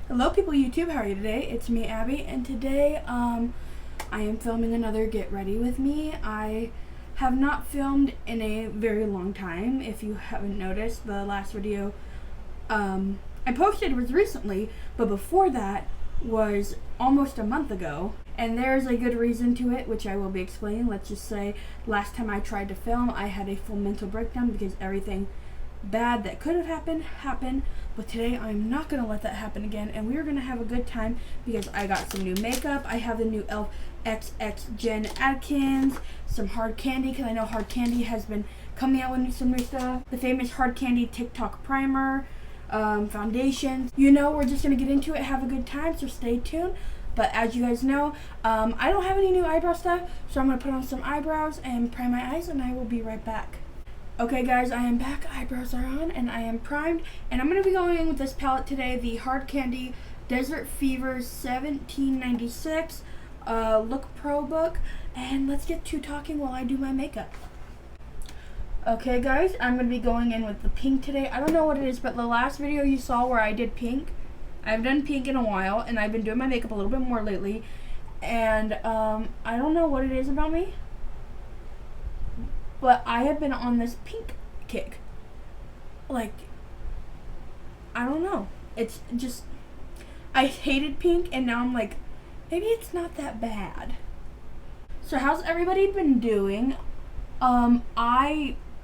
Hello people YouTube, how are you today? It's me, Abby, and today I am filming another Get Ready With Me. I have not filmed in a very long time. If you haven't noticed, the last video I posted was recently, but before that was almost a month ago. And there's a good reason to it, which I will be explaining. Let's just say last time I tried to film, I had a full mental breakdown because everything bad that could have happened, but today I'm not going to let that happen again, and we're going to have a good time because I got some new makeup. I have the new e.l.f. XX Jen Atkins, some hard candy because I know hard candy has been coming out with some new stuff, the famous hard candy TikTok primer, foundations. You know, we're just going to get into it, have a good time, so stay tuned. But as you guys know, I don't have any new eyebrow stuff, so I'm going to put on some eyebrows and prime my eyes, and I will be right back. Okay guys, I am back, eyebrows are on, and I am primed, and I'm going to be going in with this palette today, the Hard Candy Desert Fever 1796 Look Pro book, and let's get to talking while I do my makeup. Okay guys, I'm going to be going in with the pink today. I don't know what it is, but the last video you saw where I did pink, I've done pink in a while, and I've been doing my makeup a little bit more lately, and I don't know what it is about me, but I have been on this pink kick. Like, I don't know. It's just, I hated pink, and now I'm like, maybe it's not that bad. So how's everybody been doing? I'm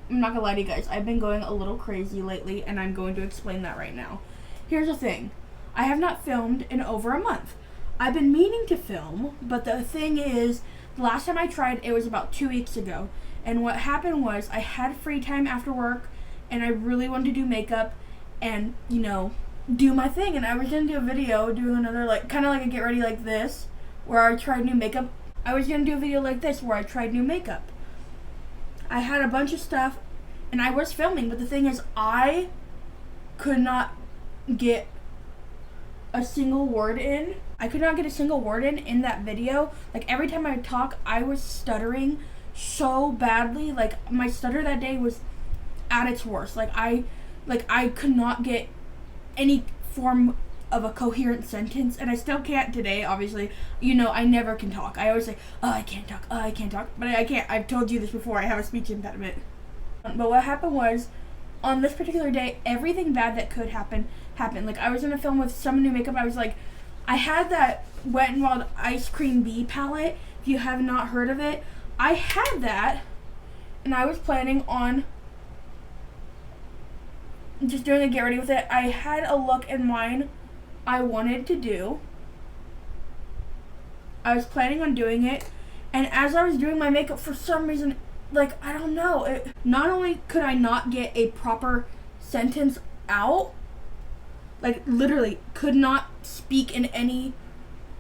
not gonna lie to you guys, I've been going a little crazy lately, and I'm going to explain that right now. Here's the thing. I have not filmed in over a month. I've been meaning to film, but the thing is, the last time I tried, it was about 2 weeks ago. And what happened was I had free time after work, and I really wanted to do makeup and, you know, do my thing. And I was going to do a video doing another, like, kind of like a get ready like this, where I tried new makeup. I was going to do a video like this where I tried new makeup. I had a bunch of stuff, and I was filming, but the thing is, I could not get a single word in. I could not get a single word in that video. Like, every time I would talk, I was stuttering so badly. Like, my stutter that day was at its worst. Like I could not get any form of a coherent sentence, and I still can't today, obviously. You know, I never can talk. I always say, oh, I can't talk, but I can't. I've told you this before, I have a speech impediment. But what happened was, on this particular day, everything bad that could happen happened. Like, I was in a film with some new makeup. I was like, I had that Wet n Wild Ice Cream Bee palette. If you have not heard of it, I had that, and I was planning on just doing a get ready with it. I had a look in mind I wanted to do. I was planning on doing it, and as I was doing my makeup, for some reason, like, I don't know, not only could I not get a proper sentence out, like, literally could not speak in any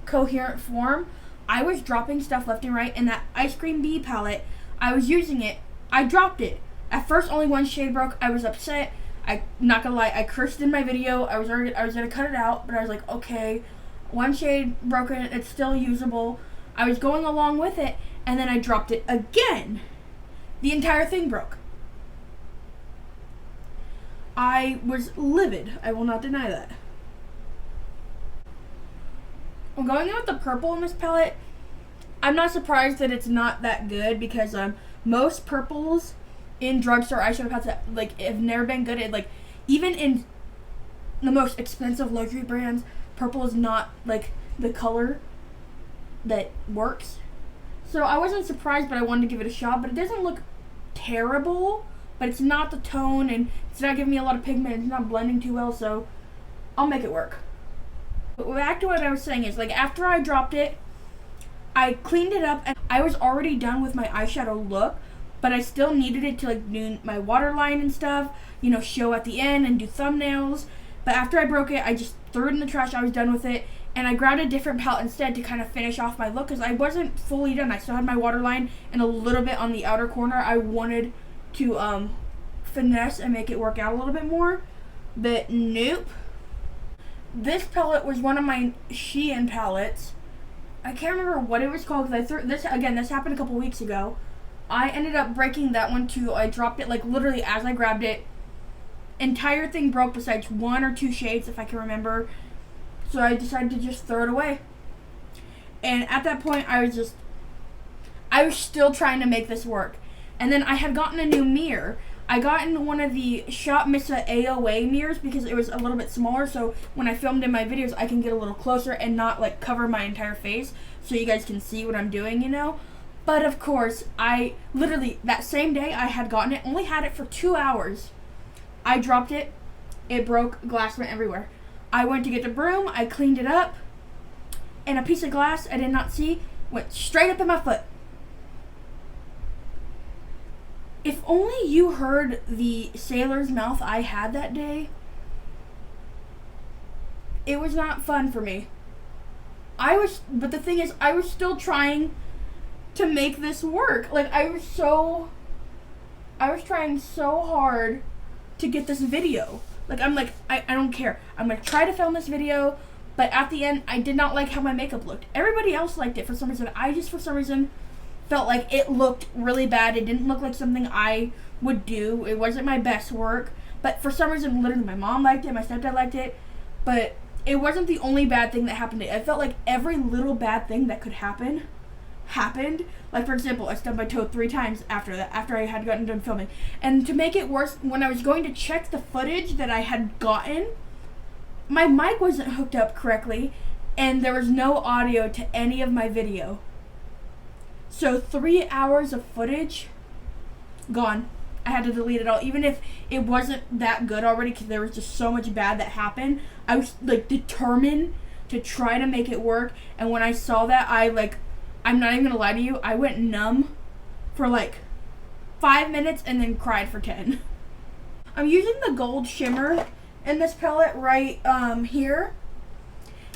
coherent form, I was dropping stuff left and right, and that Ice Cream Bee palette, I was using it, I dropped it. At first, only one shade broke. I was upset. I'm not gonna lie, I cursed in my video. I was gonna cut it out, but I was like, okay, one shade broken, it's still usable. I was going along with it, and then I dropped it again. The entire thing broke. I was livid. I will not deny that. I'm going in with the purple in this palette. I'm not surprised that it's not that good because most purples in drugstore eyeshadow palettes like have never been good. Like, even in the most expensive luxury brands, purple is not like the color that works. So I wasn't surprised, but I wanted to give it a shot. But it doesn't look terrible, but it's not the tone, and it's not giving me a lot of pigment. It's not blending too well, so I'll make it work. But back to what I was saying is, like, after I dropped it, I cleaned it up, and I was already done with my eyeshadow look, but I still needed it to, like, do my waterline and stuff, you know, show at the end and do thumbnails. But after I broke it, I just threw it in the trash. I was done with it, and I grabbed a different palette instead to kind of finish off my look, because I wasn't fully done. I still had my waterline and a little bit on the outer corner. I wanted to finesse and make it work out a little bit more, but nope. This palette was one of my Shein palettes. I can't remember what it was called because I threw this again. This happened a couple weeks ago. I ended up breaking that one too. I dropped it like literally as I grabbed it. Entire thing broke besides one or two shades, if I can remember. So I decided to just throw it away. And at that point, I was still trying to make this work. And then I had gotten a new mirror. I got in one of the Shop Missa AOA mirrors because it was a little bit smaller, so when I filmed in my videos, I can get a little closer and not like cover my entire face so you guys can see what I'm doing, you know? But of course, I literally, that same day I had gotten it, only had it for 2 hours. I dropped it, it broke, glass went everywhere. I went to get the broom, I cleaned it up, and a piece of glass I did not see went straight up in my foot. If only you heard the sailor's mouth I had that day. It was not fun for me. But the thing is, I was still trying to make this work. Like, I was trying so hard to get this video. Like, I don't care. I'm gonna try to film this video, but at the end, I did not like how my makeup looked. Everybody else liked it for some reason. I just, for some reason, felt like it looked really bad. It didn't look like something I would do. It wasn't my best work. But for some reason, literally, my mom liked it, my stepdad liked it. But it wasn't the only bad thing that happened. I felt like every little bad thing that could happen happened. Like, for example, I stubbed my toe 3 times after I had gotten done filming. And to make it worse, when I was going to check the footage that I had gotten, my mic wasn't hooked up correctly, and there was no audio to any of my video. So 3 hours of footage, gone. I had to delete it all, even if it wasn't that good already, because there was just so much bad that happened. I was like determined to try to make it work, and when I saw that, I'm not even gonna lie to you, I went numb for like 5 minutes and then cried for 10. I'm using the gold shimmer in this palette right here.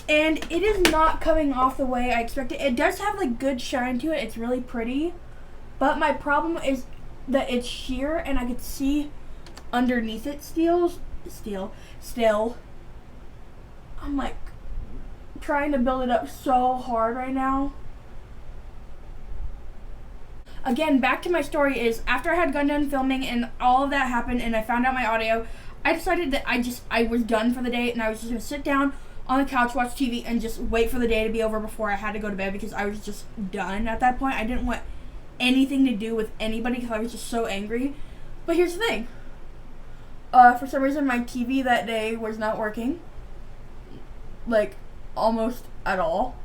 And it is not coming off the way I expected. It does have like good shine to it. It's really pretty. But my problem is that it's sheer and I could see underneath it still. I'm like trying to build it up so hard right now. Again, back to my story is after I had gotten done filming and all of that happened and I found out my audio, I decided that I was done for the day and I was just going to sit down on the couch, watch TV, and just wait for the day to be over before I had to go to bed because I was just done at that point. I didn't want anything to do with anybody because I was just so angry. But here's the thing. For some reason, my TV that day was not working. Like, almost at all.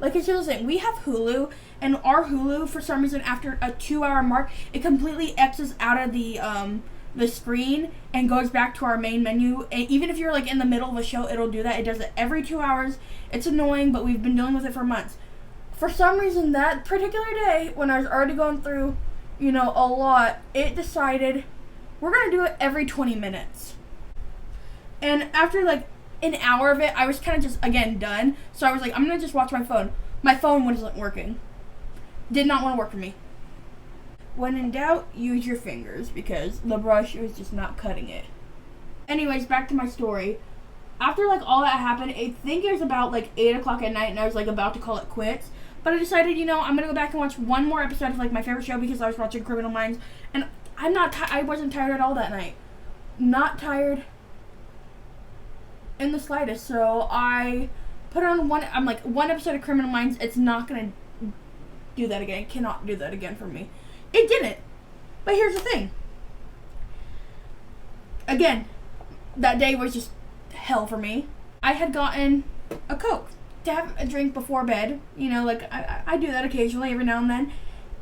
Like, it's just the thing. We have Hulu, and our Hulu, for some reason, after a 2-hour mark, it completely X's out of the screen and goes back to our main menu. And even if you're like in the middle of a show, it'll do that. It does it every 2 hours. It's annoying, but we've been dealing with it for months. For some reason, that particular day, when I was already going through, a lot, it decided we're going to do it every 20 minutes. And after like an hour of it, I was kind of just, again, done. So I was like, I'm going to just watch my phone. My phone wasn't working. Did not want to work for me. When in doubt, use your fingers because the brush was just not cutting it. Anyways, back to my story. After like all that happened, I think it was about like 8 o'clock at night and I was like about to call it quits. But I decided, I'm going to go back and watch one more episode of like my favorite show because I was watching Criminal Minds. And I wasn't tired at all that night. Not tired in the slightest. So I put on one episode of Criminal Minds. It's not going to do that again. It cannot do that again for me. It didn't. But here's the thing. Again, that day was just hell for me. I had gotten a Coke to have a drink before bed. I do that occasionally every now and then.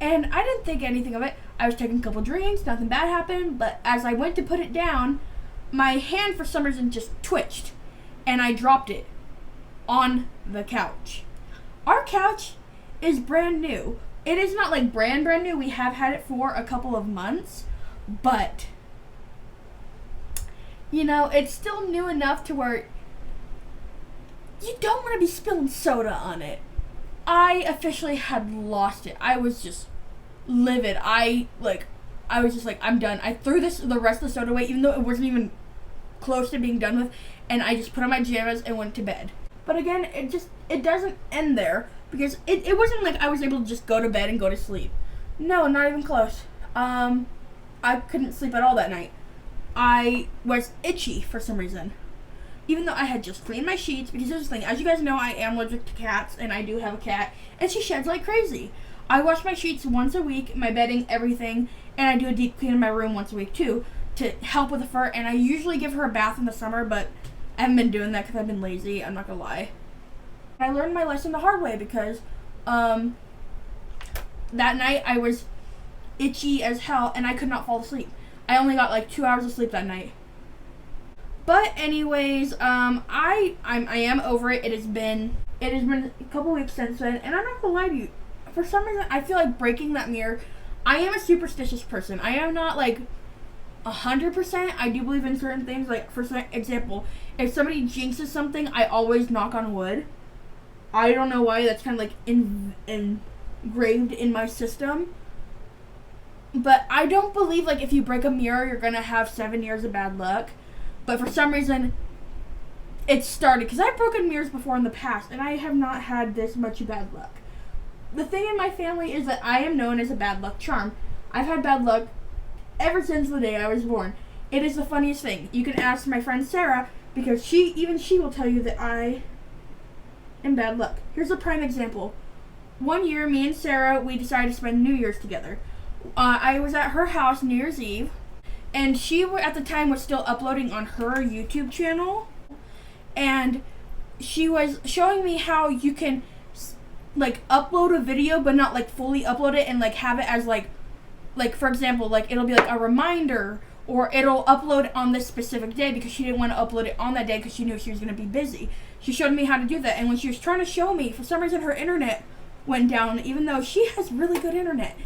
And I didn't think anything of it. I was taking a couple drinks, nothing bad happened. But as I went to put it down, my hand for some reason just twitched. And I dropped it on the couch. Our couch is brand new. It is not like brand new. We have had it for a couple of months. But, it's still new enough to where you don't want to be spilling soda on it. I officially had lost it. I was just livid. I was just like, I'm done. I threw the rest of the soda away, even though it wasn't even close to being done with. And I just put on my pajamas and went to bed. But again, it doesn't end there. Because it wasn't like I was able to just go to bed and go to sleep. No, not even close. I couldn't sleep at all that night. I was itchy for some reason. even though I had just cleaned my sheets, because here's the thing, as you guys know, I am allergic to cats, and I do have a cat, and she sheds like crazy. I wash my sheets once a week, my bedding, everything, and I do a deep clean in my room once a week too, to help with the fur, and I usually give her a bath in the summer, but I haven't been doing that because I've been lazy, I'm not gonna lie. I learned my lesson the hard way because, that night I was itchy as hell, and I could not fall asleep. I only got like 2 hours of sleep that night. But anyways, I am over it. It has been a couple weeks since then, and I'm not gonna lie to you. For some reason, I feel like breaking that mirror. I am a superstitious person. I am not like 100%. I do believe in certain things. Like for example, if somebody jinxes something, I always knock on wood. I don't know why. That's kind of like engraved in my system. But I don't believe like if you break a mirror, you're gonna have 7 years of bad luck. But for some reason, it started because I've broken mirrors before in the past, and I have not had this much bad luck. The thing in my family is that I am known as a bad luck charm. I've had bad luck ever since the day I was born. It is the funniest thing. You can ask my friend Sarah, because she will tell you that I am bad luck. Here's a prime example. One year, me and Sarah, we decided to spend New Year's together. I was at her house New Year's Eve, and she at the time was still uploading on her YouTube channel, and she was showing me how you can like upload a video but not like fully upload it and like have it as like for example, like it'll be like a reminder, or it'll upload on this specific day, because she didn't want to upload it on that day because she knew she was going to be busy. She showed me how to do that, and when she was trying to show me, for some reason her internet went down, even though she has really good internet.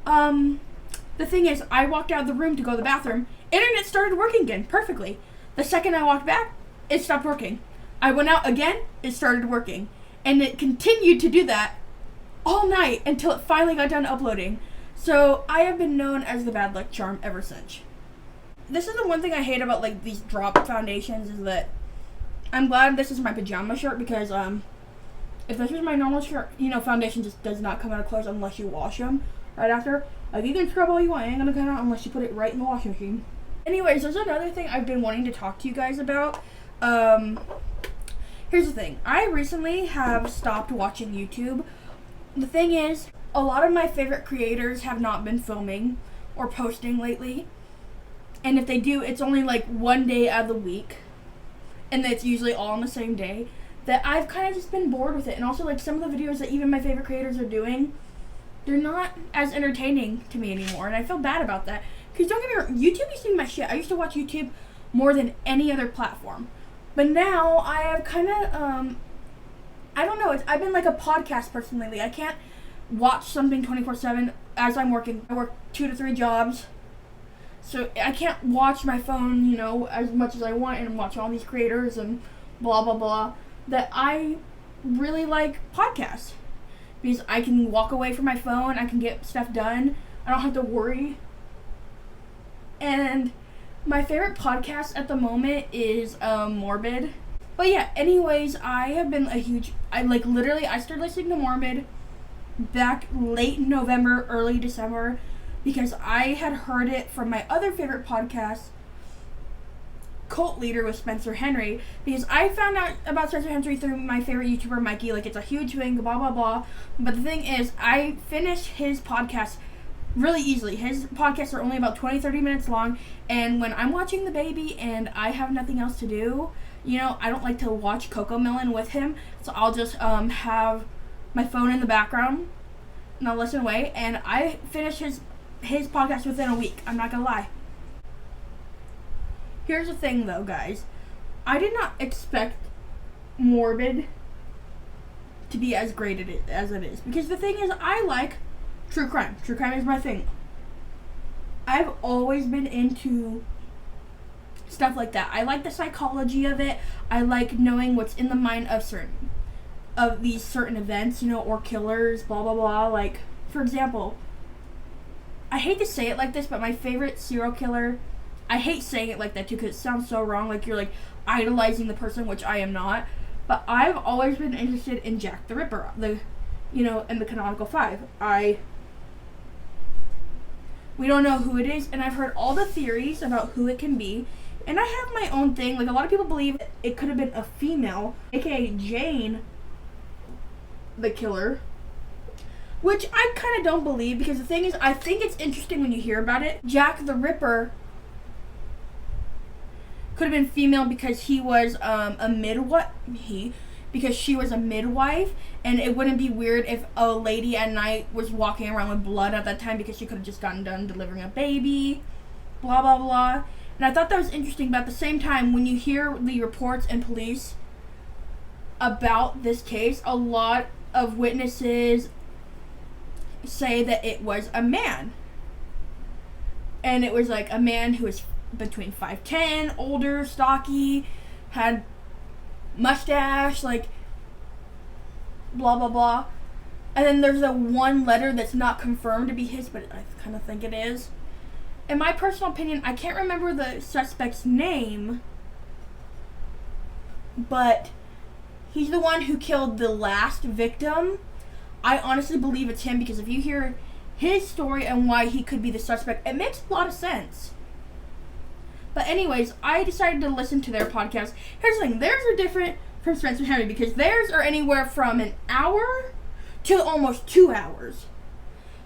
The thing is, I walked out of the room to go to the bathroom, internet started working again perfectly. The second I walked back, it stopped working. I went out again, it started working. And it continued to do that all night until it finally got done uploading. So I have been known as the bad luck charm ever since. This is the one thing I hate about like these drop foundations, is that I'm glad this is my pajama shirt, because if this was my normal shirt, foundation just does not come out of clothes unless you wash them right after. Like, you can scrub all you want, it ain't gonna come out unless you put it right in the washing machine. Anyways, there's another thing I've been wanting to talk to you guys about. Here's the thing. I recently have stopped watching YouTube. The thing is, a lot of my favorite creators have not been filming or posting lately. And if they do, it's only like one day out of the week. And it's usually all on the same day. That I've kind of just been bored with it. And also, like, some of the videos that even my favorite creators are doing, they're not as entertaining to me anymore. And I feel bad about that. Because don't get me wrong, YouTube used to be my shit. I used to watch YouTube more than any other platform. But now I have kind of, I don't know, I've been like a podcast person lately. I can't watch something 24/7 as I'm working. I work 2 to 3 jobs. So I can't watch my phone, as much as I want and watch all these creators and blah, blah, blah. That I really like podcasts. Because I can walk away from my phone, I can get stuff done. I don't have to worry. And my favorite podcast at the moment is Morbid. But yeah, anyways, I have been I started listening to Morbid back late November, early December, because I had heard it from my other favorite podcast, Cult Leader with Spencer Henry, because I found out about Spencer Henry through my favorite YouTuber, Mikey. Like, it's a huge thing, blah, blah, blah. But the thing is, I finished his podcast really easily. His podcasts are only about 20-30 minutes long, and when I'm watching the baby and I have nothing else to do, I don't like to watch Cocomelon with him, so I'll just have my phone in the background and I'll listen away, and I finished his podcast within a week. I'm not gonna lie. Here's the thing though, guys. I did not expect Morbid to be as great as it is, because the thing is, I like true crime. True crime is my thing. I've always been into stuff like that. I like the psychology of it. I like knowing what's in the mind of these certain events, or killers, blah, blah, blah. Like, for example, I hate to say it like this, but my favorite serial killer, I hate saying it like that too, because it sounds so wrong, like you're like idolizing the person, which I am not. But I've always been interested in Jack the Ripper, in the Canonical 5. We don't know who it is, and I've heard all the theories about who it can be, And I have my own thing. Like, a lot of people believe it could have been a female, aka Jane, the killer. Which I kind of don't believe, because the thing is, I think it's interesting when you hear about it. Jack the Ripper could have been female because he was a midwife. Because she was a midwife, and it wouldn't be weird if a lady at night was walking around with blood at that time because she could have just gotten done delivering a baby. Blah, blah, blah. And I thought that was interesting, but at the same time, when you hear the reports and police about this case, a lot of witnesses say that it was a man. And it was like a man who was between 5'10", older, stocky, had mustache, like, blah, blah, blah. And then there's a one letter that's not confirmed to be his, but I kind of think it is. In my personal opinion, I can't remember the suspect's name, but he's the one who killed the last victim. I honestly believe it's him, because if you hear his story and why he could be the suspect, it makes a lot of sense. But anyways, I decided to listen to their podcast. Here's the thing, theirs are different from Spencer Henry, because theirs are anywhere from an hour to almost 2 hours.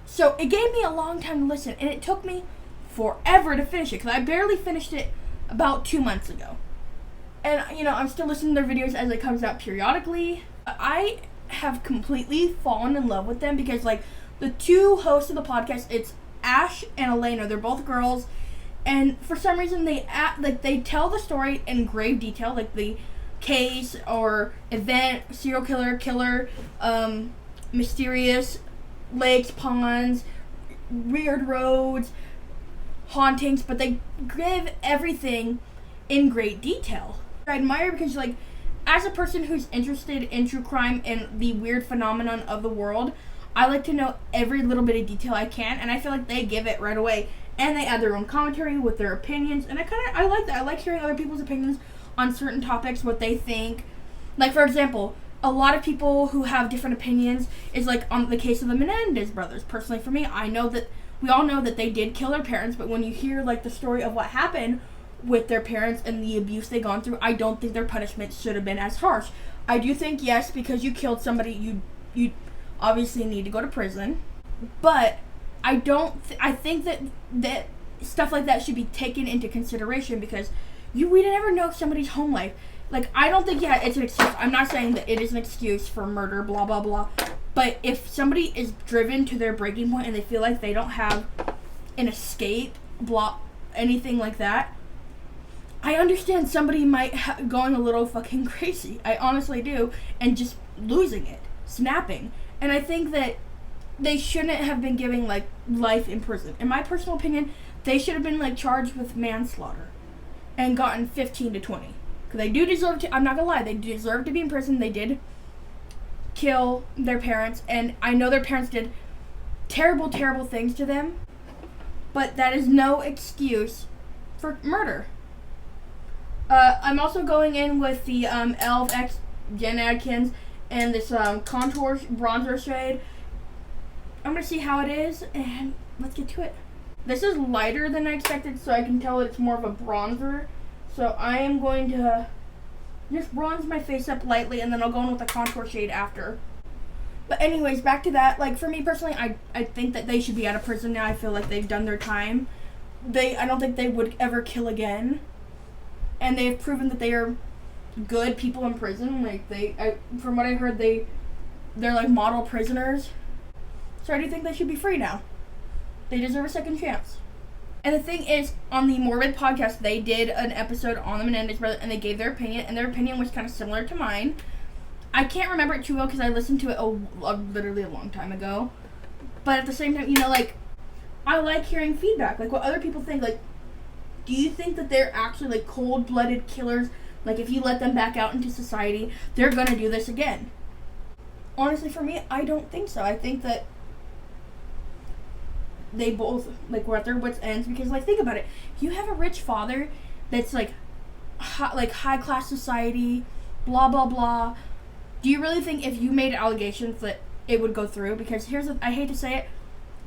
So it gave me a long time to listen, and it took me forever to finish it, because I barely finished it about 2 months ago. And, I'm still listening to their videos as it comes out periodically. I have completely fallen in love with them, because, like, the two hosts of the podcast, it's Ash and Elena. They're both girls, and for some reason they tell the story in grave detail, like the case or event, serial killer, mysterious lakes, ponds, weird roads, hauntings, but they give everything in great detail. I admire, because, like, as a person who's interested in true crime and the weird phenomenon of the world, I like to know every little bit of detail I can, and I feel like they give it right away. And they add their own commentary with their opinions, and I like that. I like hearing other people's opinions on certain topics, what they think. Like, for example, a lot of people who have different opinions is, like, on the case of the Menendez brothers. Personally, for me, I know that we all know that they did kill their parents, but when you hear, like, the story of what happened with their parents and the abuse they gone through, I don't think their punishment should have been as harsh. I do think, yes, because you killed somebody, you obviously need to go to prison, but I think that stuff like that should be taken into consideration, because we never know somebody's home life. Like, I don't think, it's an excuse. I'm not saying that it is an excuse for murder, blah, blah, blah. But if somebody is driven to their breaking point and they feel like they don't have an escape, blah, anything like that, I understand somebody might going a little fucking crazy. I honestly do. And just losing it. Snapping. And I think that they shouldn't have been giving, like, life in prison. In my personal opinion, they should have been, like, charged with manslaughter and gotten 15 to 20. Because they do deserve to, I'm not gonna lie, they deserve to be in prison. They did kill their parents, and I know their parents did terrible, terrible things to them, but that is no excuse for murder. I'm also going in with the e.l.f. X Jen Adkins and this contour bronzer shade. I'm going to see how it is, and let's get to it. This is lighter than I expected, so I can tell it's more of a bronzer. So I am going to just bronze my face up lightly, and then I'll go in with a contour shade after. But anyways, back to that. Like, for me personally, I think that they should be out of prison now. I feel like they've done their time. I don't think they would ever kill again. And they've proven that they are good people in prison. Like, from what I heard, they're like model prisoners. So I do think they should be free now. They deserve a second chance. And the thing is, on the Morbid podcast, they did an episode on the Menendez brothers, and they gave their opinion, and their opinion was kind of similar to mine. I can't remember it too well because I listened to it literally a long time ago. But at the same time, like, I like hearing feedback, like what other people think. Like, do you think that they're actually, like, cold-blooded killers? Like, if you let them back out into society, they're gonna do this again? Honestly, for me, I don't think so. I think that they both, like, were at their wits' ends, because, like, think about it. You have a rich father that's, like high-class society, blah, blah, blah. Do you really think if you made allegations that it would go through? Because I hate to say it,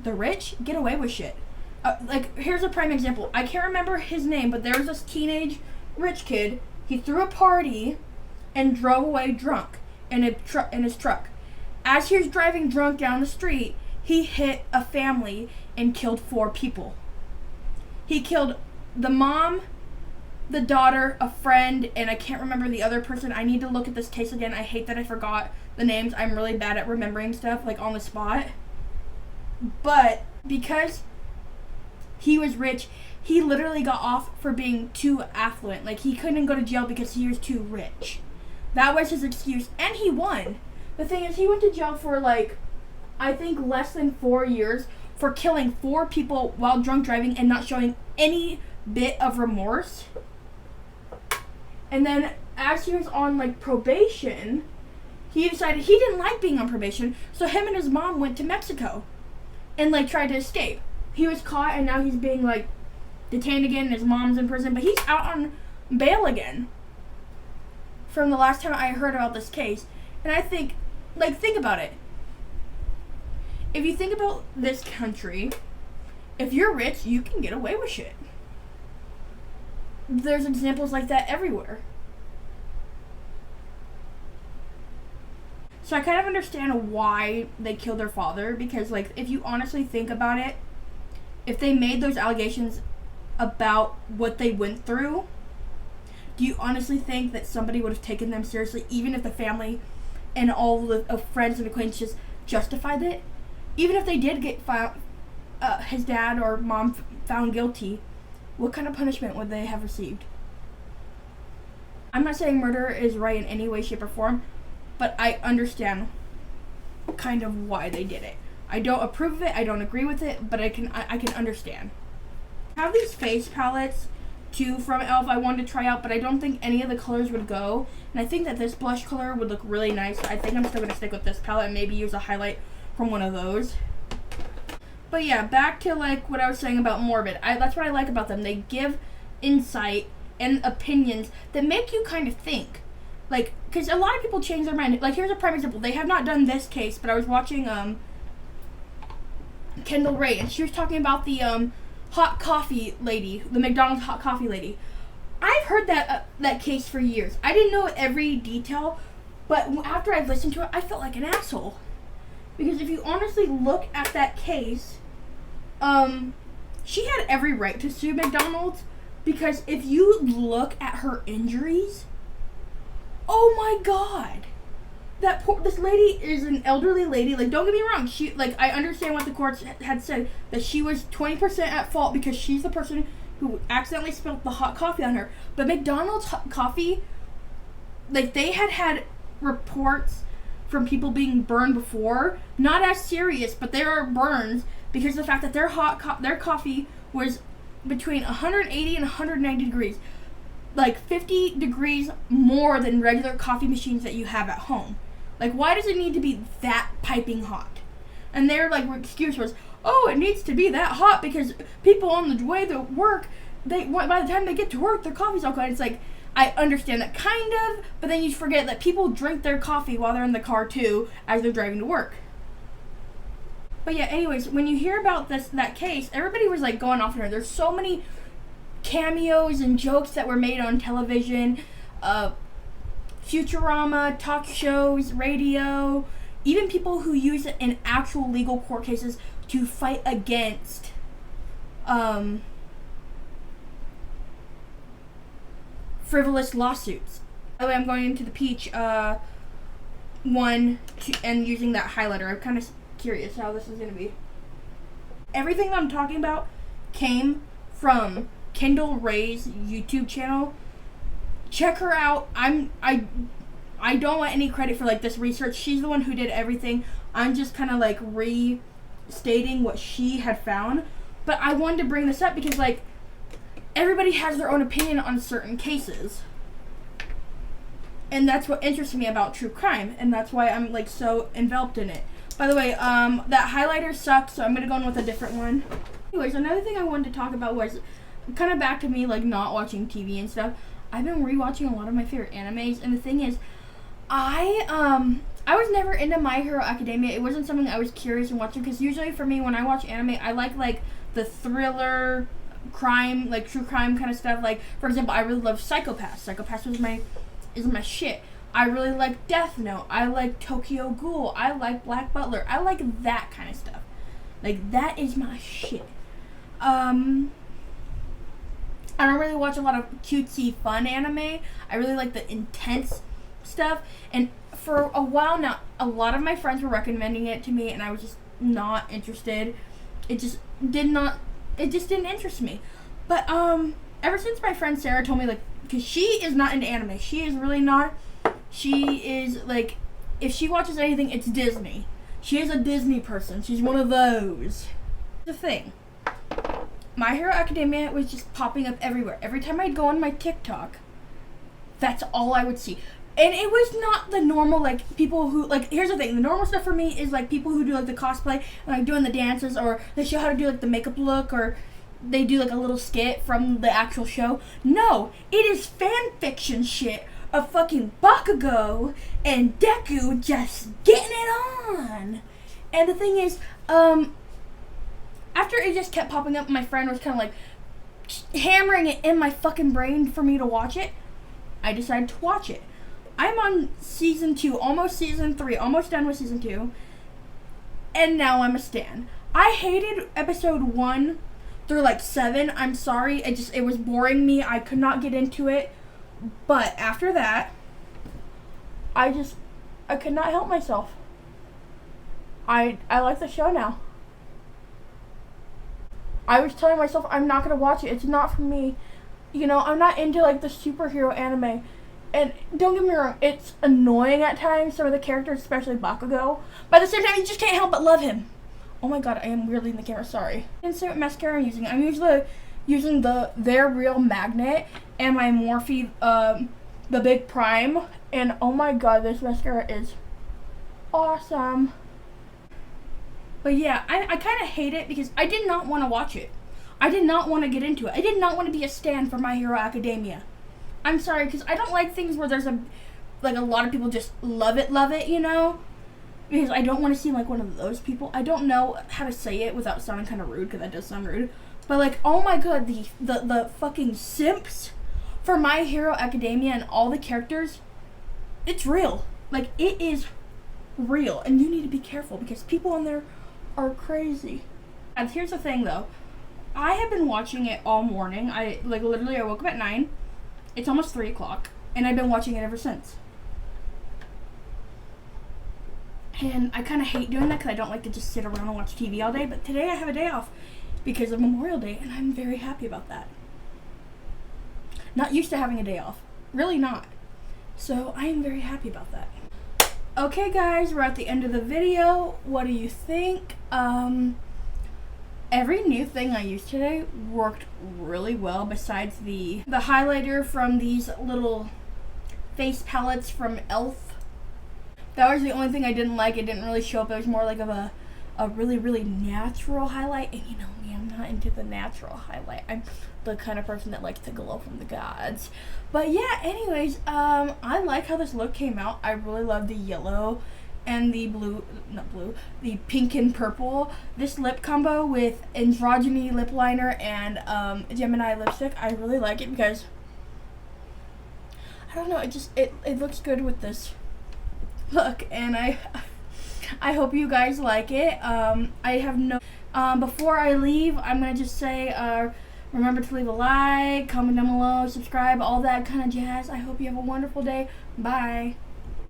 the rich get away with shit. like, here's a prime example. I can't remember his name, but there was this teenage rich kid. He threw a party and drove away drunk in his truck. As he was driving drunk down the street, he hit a family and killed 4 people. He killed the mom, the daughter, a friend, and I can't remember the other person. I need to look at this case again. I hate that I forgot the names. I'm really bad at remembering stuff, like, on the spot. But because he was rich, he literally got off for being too affluent. Like, he couldn't go to jail because he was too rich. That was his excuse, and he won. The thing is, he went to jail for, like, I think less than 4 years for killing 4 people while drunk driving and not showing any bit of remorse. And then, as he was on, like, probation, he decided he didn't like being on probation, so him and his mom went to Mexico and, like, tried to escape. He was caught, and now he's being, like, detained again, and his mom's in prison, but he's out on bail again from the last time I heard about this case. And I think, like, think about it. If you think about this country, if you're rich, you can get away with shit. There's examples like that everywhere. So I kind of understand why they killed their father, because, like, if you honestly think about it, if they made those allegations about what they went through, do you honestly think that somebody would have taken them seriously, even if the family and all the friends and acquaintances justified it? Even if they did get his dad or mom found guilty, what kind of punishment would they have received? I'm not saying murder is right in any way, shape, or form, but I understand kind of why they did it. I don't approve of it, I don't agree with it, but I can understand. I have these face palettes too from e.l.f. I wanted to try out, but I don't think any of the colors would go. And I think that this blush color would look really nice. I think I'm still going to stick with this palette and maybe use a highlight from one of those. But yeah, back to, like, what I was saying about Morbid. That's what I like about them. They give insight and opinions that make you kind of think. Like, because a lot of people change their mind. Like, here's a prime example. They have not done this case, but I was watching Kendall Ray, and she was talking about the hot coffee lady, the McDonald's hot coffee lady. I've heard that case for years. I didn't know every detail, but after I listened to it, I felt like an asshole. Because if you honestly look at that case, she had every right to sue McDonald's, because if you look at her injuries, oh my god. This lady is an elderly lady. Like, don't get me wrong. I understand what the courts had said, that she was 20% at fault because she's the person who accidentally spilled the hot coffee on her. But McDonald's hot coffee, like, they had reports from people being burned before. Not as serious, but there are burns because of the fact that their coffee was between 180 and 190 degrees. Like, 50 degrees more than regular coffee machines that you have at home. Like, why does it need to be that piping hot? And their, like, excuse was, oh, it needs to be that hot because people on the way to work, by the time they get to work, their coffee's all cold. It's like, I understand that kind of, but then you forget that people drink their coffee while they're in the car too, as they're driving to work. But yeah, anyways, when you hear about that case, everybody was, like, going off on her. There's so many cameos and jokes that were made on television, Futurama, talk shows, radio, even people who use it in actual legal court cases to fight against frivolous lawsuits. By the way, I'm going into the peach one and using that highlighter. I'm kind of curious how this is going to be. Everything that I'm talking about came from Kendall Ray's YouTube channel. Check her out. I don't want any credit for, like, this research. She's the one who did everything. I'm just kind of, like, restating what she had found. But I wanted to bring this up because, like, everybody has their own opinion on certain cases. And that's what interests me about true crime. And that's why I'm, like, so enveloped in it. By the way, that highlighter sucks, so I'm going to go in with a different one. Anyways, another thing I wanted to talk about was kind of back to me, like, not watching TV and stuff. I've been rewatching a lot of my favorite animes, and the thing is, I was never into My Hero Academia. It wasn't something I was curious in watching, because usually for me, when I watch anime, I like the thriller, crime, like true crime kind of stuff. Like, for example, I really love Psychopaths. Psychopaths is my shit. I really like Death Note. I like Tokyo Ghoul. I like Black Butler. I like that kind of stuff. Like, that is my shit. I don't really watch a lot of cutesy fun anime. I really like the intense stuff. And for a while now, a lot of my friends were recommending it to me, and I was just not interested. It just didn't interest me. But ever since my friend Sarah told me, like, because she is not into anime. She is really not. She is, like, if she watches anything, it's Disney. She is a Disney person. She's one of those. The thing. My Hero Academia was just popping up everywhere. Every time I'd go on my TikTok, that's all I would see. And it was not the normal, like, people who, like, here's the thing. The normal stuff for me is, like, people who do, like, the cosplay and, like, doing the dances, or they show how to do, like, the makeup look, or they do, like, a little skit from the actual show. No, it is fan fiction shit of fucking Bakugo and Deku just getting it on. And the thing is, after it just kept popping up, my friend was kind of like hammering it in my fucking brain for me to watch it. I decided to watch it. I'm on season 2, almost season 3, almost done with season 2. And now I'm a stan. I hated episode 1 through like 7. I'm sorry. It was boring me. I could not get into it. But after that, I could not help myself. I like the show now. I was telling myself I'm not going to watch it. It's not for me. You know, I'm not into, like, the superhero anime. And don't get me wrong, it's annoying at times, some of the characters, especially Bakugo. But at the same time, you just can't help but love him. Oh my god, I am weirdly in the camera, sorry. And so what mascara I'm using. I'm usually using the Their Real Magnet and my Morphe, the Big Prime. And oh my god, this mascara is awesome. But yeah, I kind of hate it because I did not want to watch it. I did not want to get into it. I did not want to be a stan for My Hero Academia. I'm sorry, because I don't like things where there's a lot of people just love it, you know? Because I don't want to seem like one of those people. I don't know how to say it without sounding kind of rude, because that does sound rude. But like, oh my god, the fucking simps for My Hero Academia and all the characters, it's real. Like, it is real, and you need to be careful because people on there are crazy. And here's the thing, though. I have been watching it all morning. I woke up at 9. It's almost 3 o'clock, and I've been watching it ever since. And I kind of hate doing that because I don't like to just sit around and watch TV all day. But today I have a day off because of Memorial Day, and I'm very happy about that. Not used to having a day off. Really not. So I am very happy about that. Okay guys, we're at the end of the video. What do you think? Every new thing I used today worked really well besides the highlighter from these little face palettes from e.l.f. That was the only thing I didn't like. It didn't really show up. It was more like of a really, really natural highlight. And you know me, I'm not into the natural highlight. I'm the kind of person that likes to glow from the gods. But yeah, anyways, I like how this look came out. I really love the yellow and the the pink and purple. This lip combo with androgyny lip liner and Gemini lipstick, I really like it because, I don't know, it looks good with this look, and I hope you guys like it. I have no, before I leave, I'm gonna just say, remember to leave a like, comment down below, subscribe, all that kind of jazz. I hope you have a wonderful day. Bye.